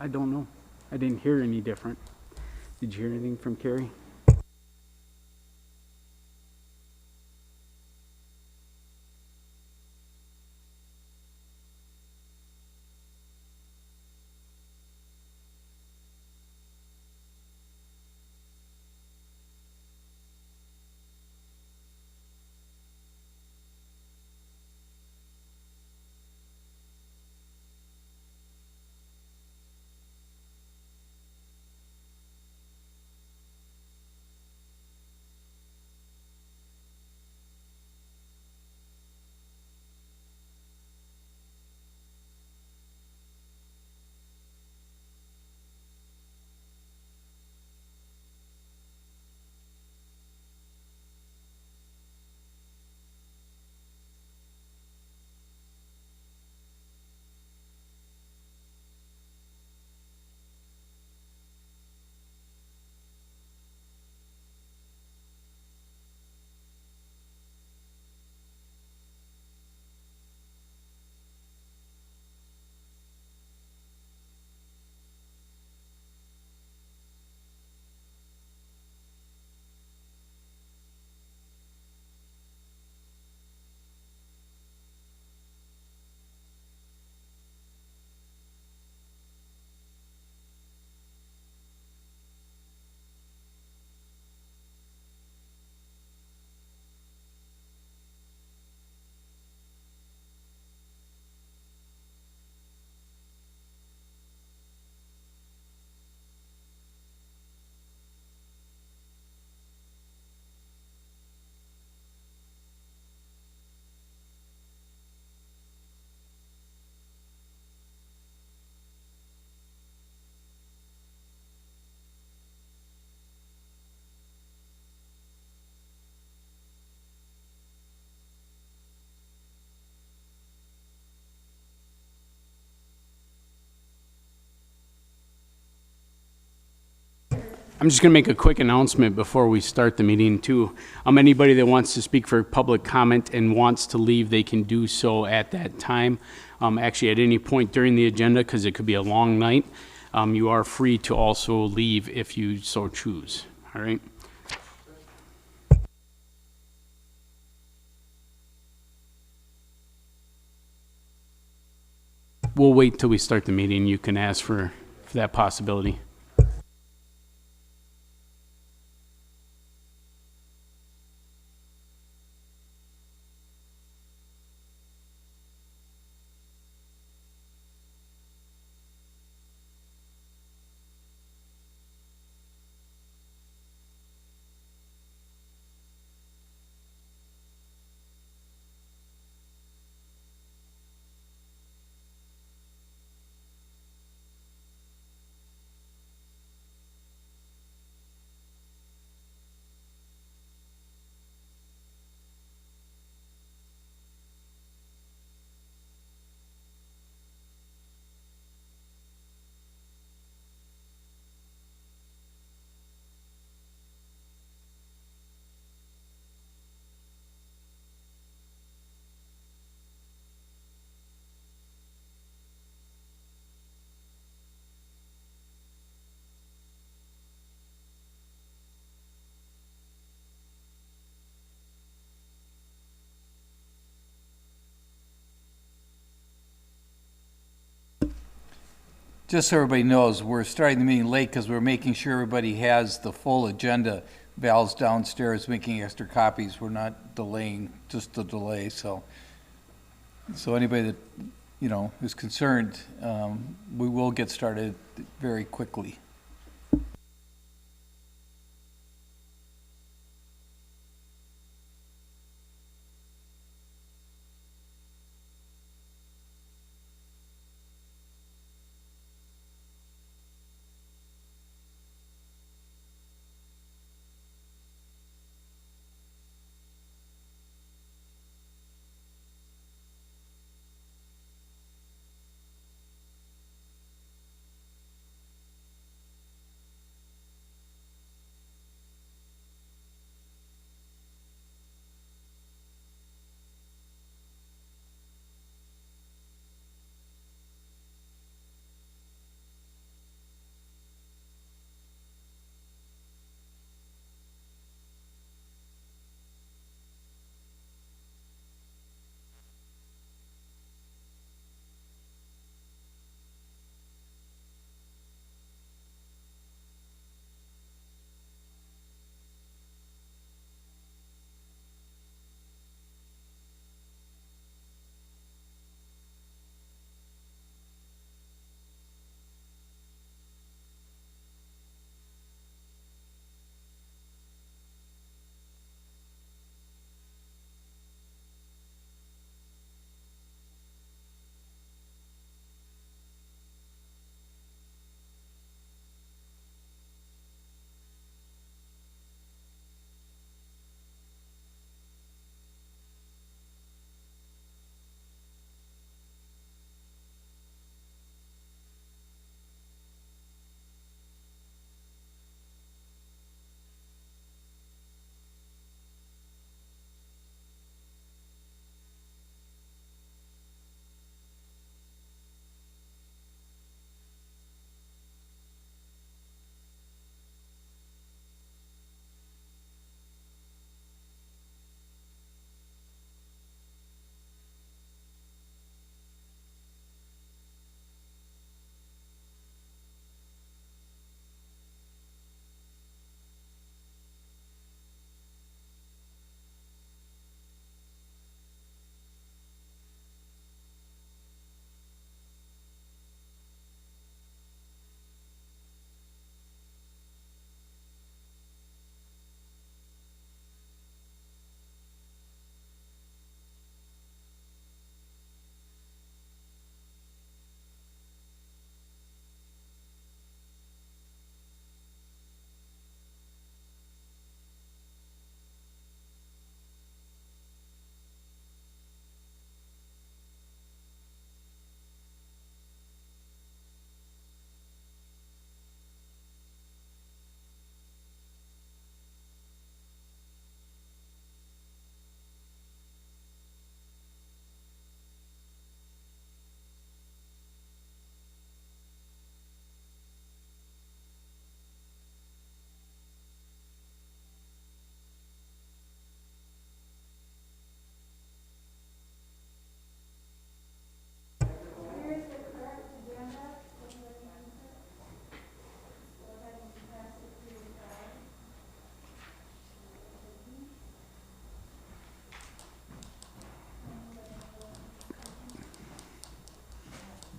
I don't know. I didn't hear any different. Did you hear anything from Carrie? I'm just going to make a quick announcement before we start the meeting too. Anybody that wants to speak for public comment and wants to leave, they can do so at that time. Actually, at any point during the agenda, because it could be a long night, you are free to also leave if you so choose. All right. We'll wait till we start the meeting. You can ask for that possibility. Just so everybody knows, we're starting the meeting late because we're making sure everybody has the full agenda. Val's downstairs making extra copies. We're not delaying, just the delay, so anybody that, is concerned, we will get started very quickly.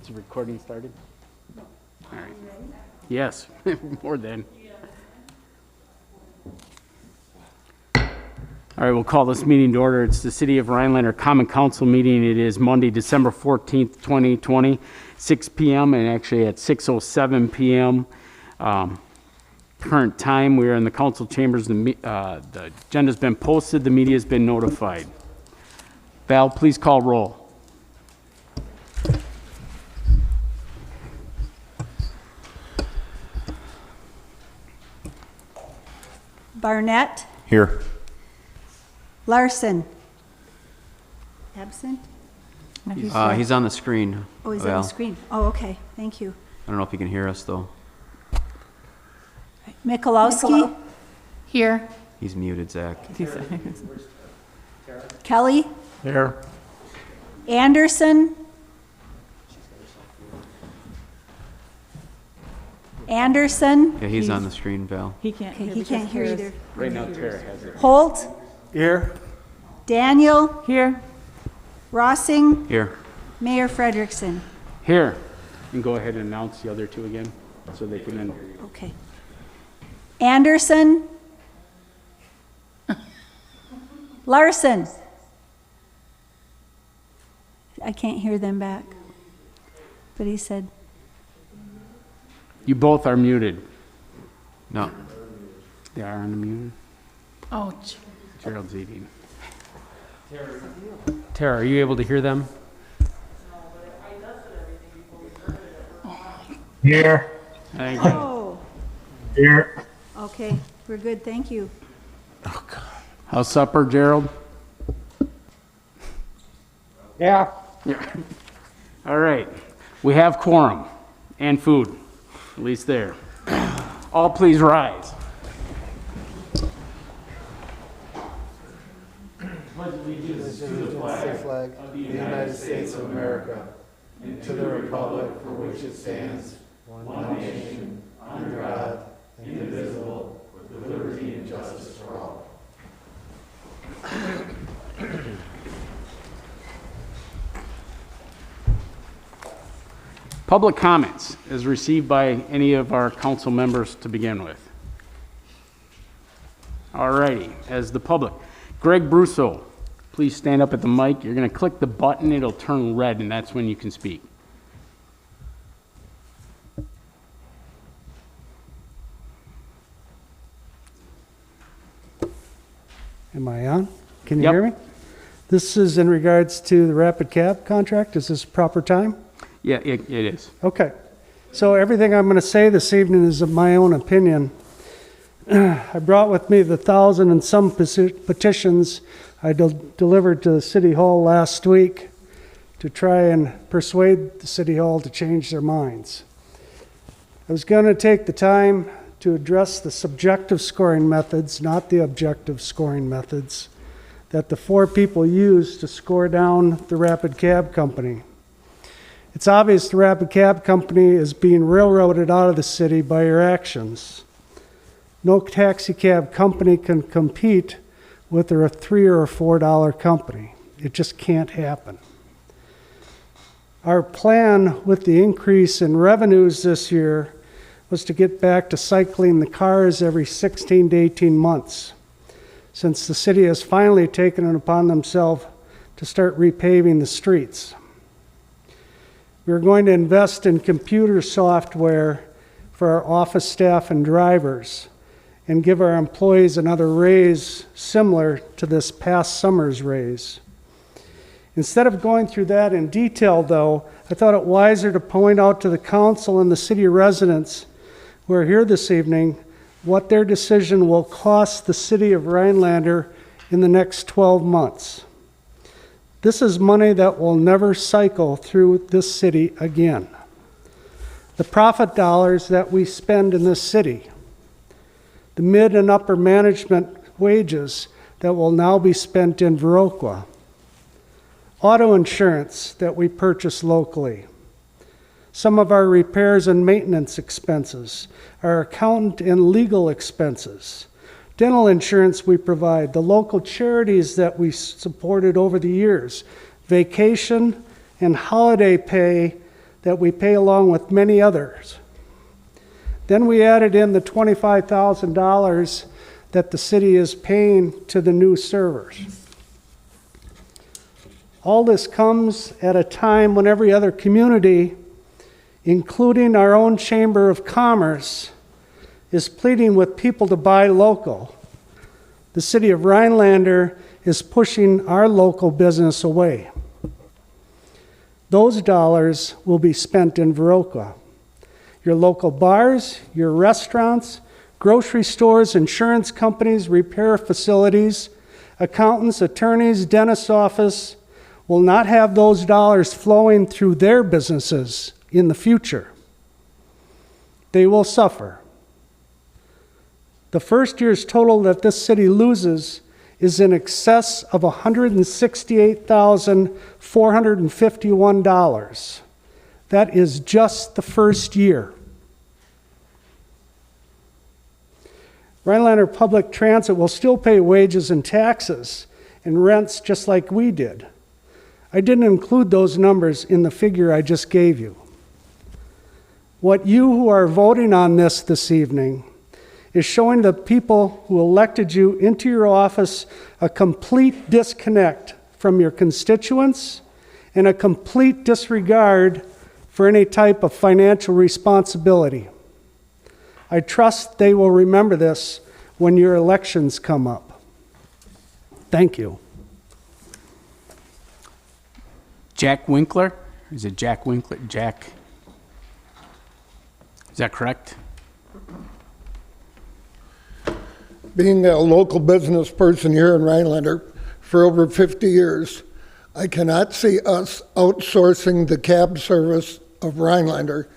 Is the recording started? All right. Yes, more than. All right, we'll call this meeting to order. It's the City of Rhinelander Common Council meeting. It is Monday, December 14th, 2020, 6 p.m. and actually at 6:07 p.m. Current time, we are in the council chambers. The agenda's been posted. The media has been notified. Val, please call roll. Barnett, Here. Larson. Absent? He's on the screen. Oh, he's on Val. the screen. Oh, okay, thank you. I don't know if he can hear us, though. Mikulowski, Here. He's muted, Zach. Kelly, Here. Anderson. Anderson, Yeah, he's on the screen, Val. He can't okay, hear. he can't hear either. Right now, Tara has it. Holt, Here. Daniel, Here. Rossing, Here. Mayor Frederickson. Here. And go ahead and announce the other two again, so they can then. Okay. Anderson. Larson. I can't hear them back. But he said, You both are muted. No. They are unmuted. Oh, Gerald's eating. Tara, are you able to hear them? Here, Thank you. oh, here, okay, we're good, thank you. How's supper, Gerald? yeah. Yeah. All right. We have quorum and food, at least there. All please rise. Flag of the United States of America and to the republic for which it stands, one nation, under God, indivisible, with liberty and justice for all. Public comments is received by any of our council members to begin with. All righty, as the public. Greg Brusso, please stand up at the mic. You're going to click the button, it'll turn red, and that's when you can speak. Am I on? Can you Yep. hear me? This is in regards to the Rapid Cab contract. Is this proper time? Yeah, it is. Okay. So everything I'm going to say this evening is of my own opinion. I brought with me the 1,000 and some petitions I delivered to the City Hall last week to try and persuade the City Hall to change their minds. I was going to take the time to address the subjective scoring methods, not the objective scoring methods, that the four people used to score down the Rapid Cab Company. It's obvious the Rapid Cab Company is being railroaded out of the city by your actions. No taxi cab company can compete with a $3 or $4 company. It just can't happen. Our plan with the increase in revenues this year was to get back to cycling the cars every 16 to 18 months, since the city has finally taken it upon themselves to start repaving the streets. We're going to invest in computer software for our office staff and drivers and give our employees another raise similar to this past summer's raise. Instead of going through that in detail, though, I thought it wiser to point out to the council and the city residents who are here this evening what their decision will cost the city of Rhinelander in the next 12 months. This is money that will never cycle through this city again. The profit dollars that we spend in this city, the mid and upper management wages that will now be spent in Viroqua, auto insurance that we purchase locally, some of our repairs and maintenance expenses, our accountant and legal expenses, dental insurance we provide, the local charities that we supported over the years, vacation and holiday pay that we pay along with many others. Then we added in the $25,000 that the city is paying to the new servers. All this comes at a time when every other community, including our own Chamber of Commerce, is pleading with people to buy local. The city of Rhinelander is pushing our local business away. Those dollars will be spent in Viroqua. Your local bars, your restaurants, grocery stores, insurance companies, repair facilities, accountants, attorneys, dentist's office will not have those dollars flowing through their businesses in the future. They will suffer. The first year's total that this city loses is in excess of $168,451. That is just the first year. Rhinelander Public Transit will still pay wages and taxes and rents just like we did. I didn't include those numbers in the figure I just gave you. What you who are voting on this evening is showing the people who elected you into your office a complete disconnect from your constituents and a complete disregard for any type of financial responsibility. I trust they will remember this when your elections come up. Thank you. Jack Winkler? Is it Jack Winkler? Jack? Is that correct? Being a local business person here in Rhinelander for over 50 years, I cannot see us outsourcing the cab service of Rhinelander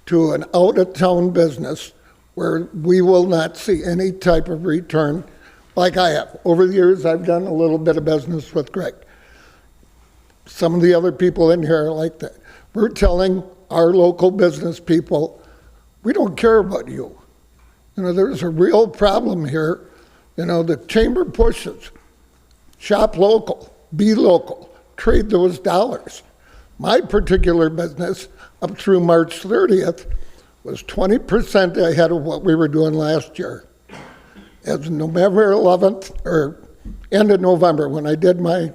to an out-of-town business where we will not see any type of return like I have. Over the years, I've done a little bit of business with Greg. Some of the other people in here are like that. We're telling our local business people, we don't care about you. You know, there's a real problem here. You know, the chamber pushes. Shop local, be local, trade those dollars. My particular business, up through March 30th, was 20% ahead of what we were doing last year. As November 11th, or end of November, when I did my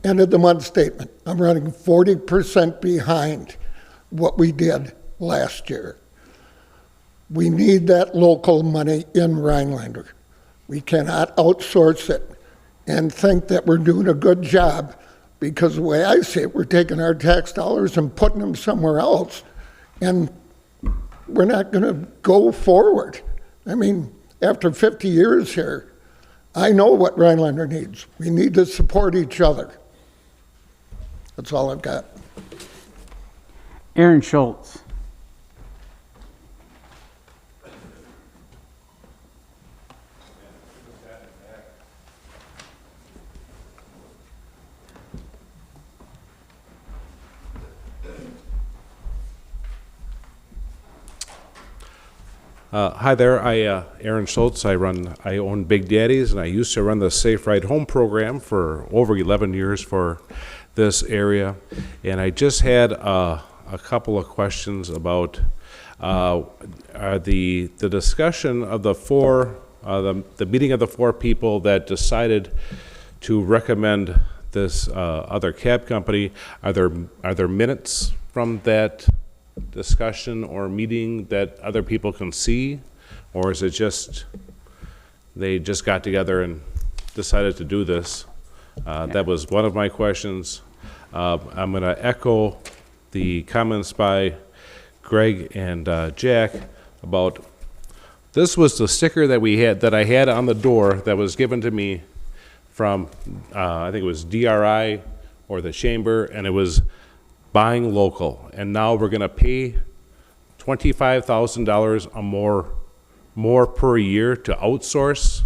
end of the month statement, I'm running 40% behind what we did last year. We need that local money in Rhinelander. We cannot outsource it and think that we're doing a good job, because the way I see it, we're taking our tax dollars and putting them somewhere else, and we're not going to go forward. I mean, after 50 years here, I know what Rhinelander needs. We need to support each other. That's all I've got. Aaron Schultz. Hi there, Aaron Schultz. I own Big Daddy's, and I used to run the Safe Ride Home program for over 11 years for this area. And I just had a couple of questions about the discussion of the meeting of the four people that decided to recommend this other cab company. Are there minutes from that discussion or meeting that other people can see, or is it just they just got together and decided to do this? That was one of my questions. I'm going to echo the comments by Greg and Jack about this was the sticker that I had on the door that was given to me from I think it was DRI or the Chamber, and it was buying local, and now we're going to pay $25,000 or more per year to outsource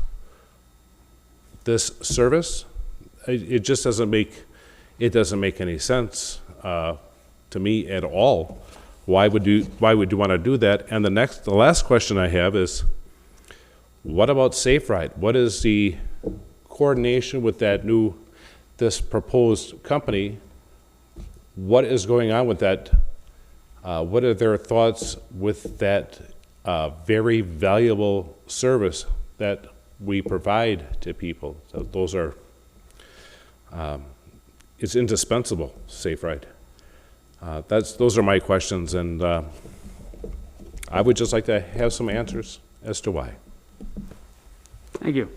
this service. It just doesn't make any sense to me at all. Why would you want to do that? And the last question I have is, what about Safe Ride? What is the coordination with this proposed company? What is going on with that What are their thoughts with that very valuable service that we provide to people? So those are, it's indispensable, Safe Ride. Those are my questions, and I would just like to have some answers as to why. Thank you.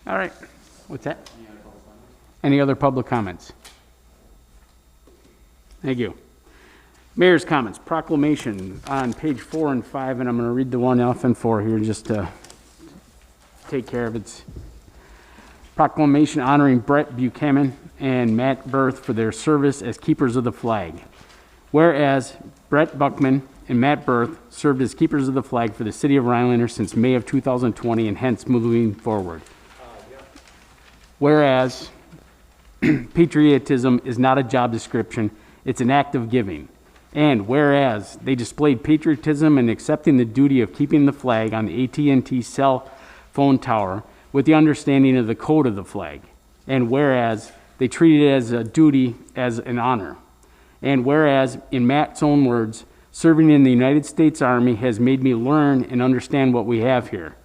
All right. What's that? Any other public comments? Thank you. Mayor's comments, proclamation on page 4 and 5, and I'm going to read the one off and 4 here just to take care of it. Proclamation honoring Brett Buchanan and Matt Berth for their service as keepers of the flag. Whereas Brett Buckman and Matt Berth served as keepers of the flag for the city of Rhinelander since May of 2020 and hence moving forward. Whereas patriotism is not a job description, it's an act of giving. And whereas they displayed patriotism in accepting the duty of keeping the flag on the AT&T cell phone tower with the understanding of the code of the flag. And whereas they treated it as a duty, as an honor. And whereas, in Matt's own words, serving in the United States Army has made me learn and understand what we have here.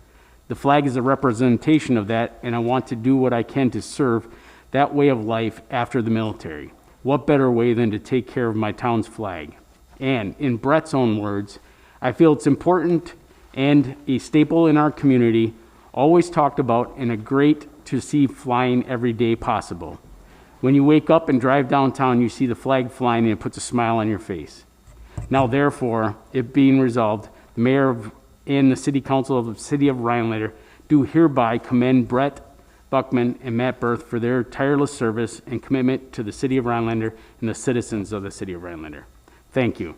The flag is a representation of that, and I want to do what I can to serve that way of life after the military. What better way than to take care of my town's flag? And in Brett's own words, I feel it's important and a staple in our community, always talked about, and a great to see flying every day possible. When you wake up and drive downtown, you see the flag flying and it puts a smile on your face. Now, therefore, it being resolved, the mayor and the city council of the city of Rhinelander do hereby commend Brett Buckman and Matt Berth for their tireless service and commitment to the city of Rhinelander and the citizens of the city of Rhinelander. Thank you.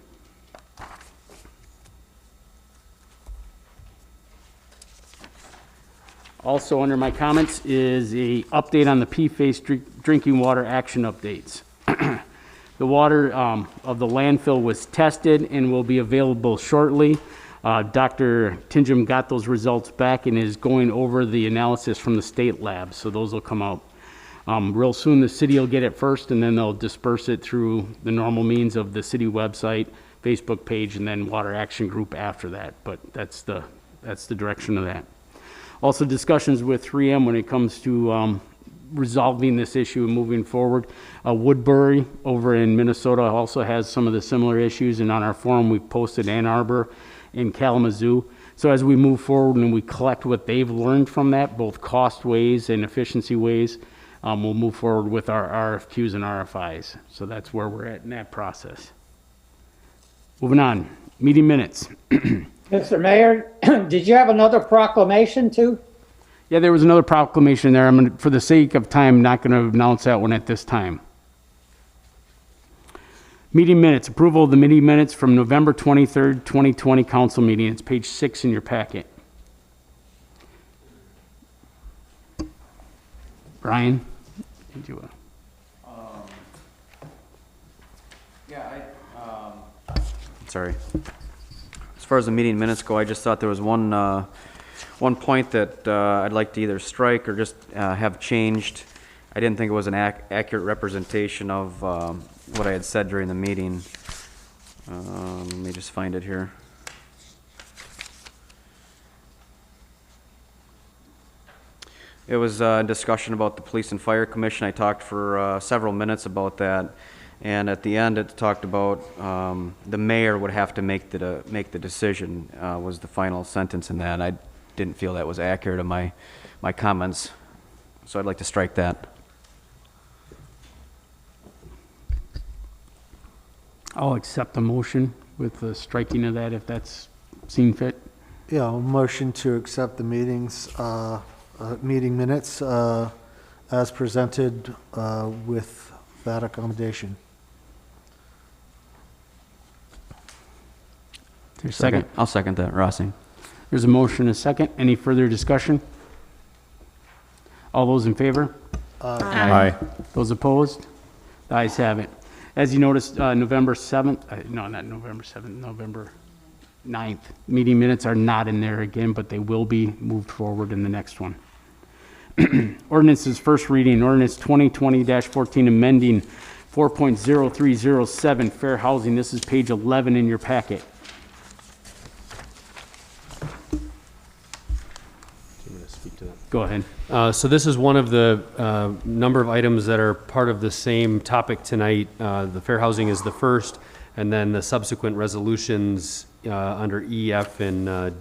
Also under my comments is a update on the PFAS drinking water action updates. The water of the landfill was tested and will be available shortly. Dr. Tinjum got those results back and is going over the analysis from the state lab, so those will come out. Real soon the city will get it first, and then they'll disperse it through the normal means of the city website, Facebook page, and then Water Action Group after that, but that's the direction of that. Also discussions with 3M when it comes to resolving this issue and moving forward. Woodbury over in Minnesota also has some of the similar issues, and on our forum we've posted Ann Arbor and Kalamazoo. So as we move forward and we collect what they've learned from that, both cost ways and efficiency ways, we'll move forward with our RFQs and RFIs. So that's where we're at in that process. Moving on, meeting minutes. Mr. Mayor, did you have another proclamation too? Yeah, there was another proclamation there. I'm gonna, for the sake of time, not going to announce that one at this time. Meeting minutes, approval of the meeting minutes from November 23rd, 2020 council meeting. It's page 6 in your packet. Brian, did you? Sorry. As far as the meeting minutes go, I just thought there was one point that I'd like to either strike or just have changed. I didn't think it was an accurate representation of what I had said during the meeting. Let me just find it here. It was a discussion about the Police and Fire Commission. I talked for several minutes about that. And at the end, it talked about the mayor would have to make the decision, was the final sentence in that. I didn't feel that was accurate in my comments, so I'd like to strike that. I'll accept the motion with the striking of that if that's seen fit. Yeah, I'll motion to accept the meeting minutes as presented with that accommodation. There's a second. I'll second that, Rossi. There's a motion, a second. Any further discussion? All those in favor? Aye. Those opposed? The ayes have it. As you noticed, November 7th, no, not November 7th, November 9th, meeting minutes are not in there again, but they will be moved forward in the next one. Ordinance's first reading, ordinance 2020-14, amending 4.0307, fair housing. This is page 11 in your packet. Go ahead. So this is one of the number of items that are part of the same topic tonight. The fair housing is the first, and then the subsequent resolutions under E, F, and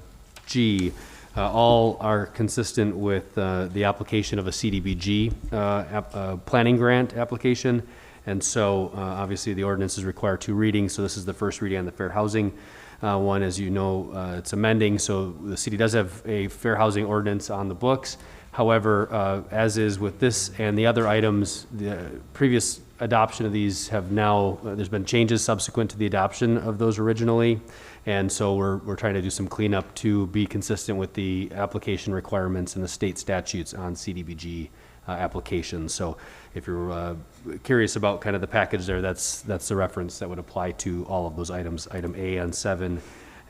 G all are consistent with the application of a CDBG planning grant application. And so obviously the ordinance is required 2 readings, so this is the first reading on the fair housing one. As you know, it's amending, so the city does have a fair housing ordinance on the books. However, as is with this and the other items, the previous adoption of these have now, there's been changes subsequent to the adoption of those originally. And so we're trying to do some cleanup to be consistent with the application requirements and the state statutes on CDBG applications. So if you're curious about kind of the package there, that's the reference that would apply to all of those items, item A on 7,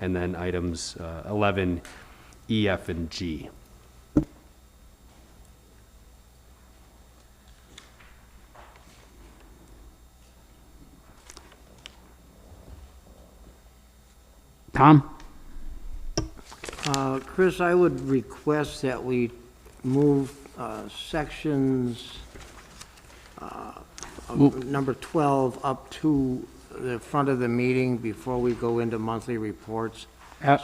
and then items 11, E, F, and G. Tom? Chris, I would request that we move sections number 12 up to the front of the meeting before we go into monthly reports,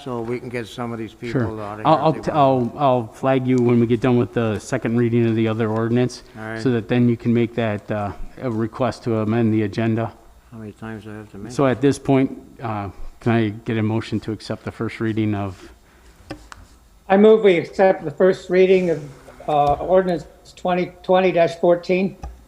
so we can get some of these people out of here. I'll flag you when we get done with the second reading of the other ordinance, All right. so that then you can make that a request to amend the agenda. How many times do I have to make? So at this point, can I get a motion to accept the first reading of? I move we accept the first reading of ordinance 2020-14.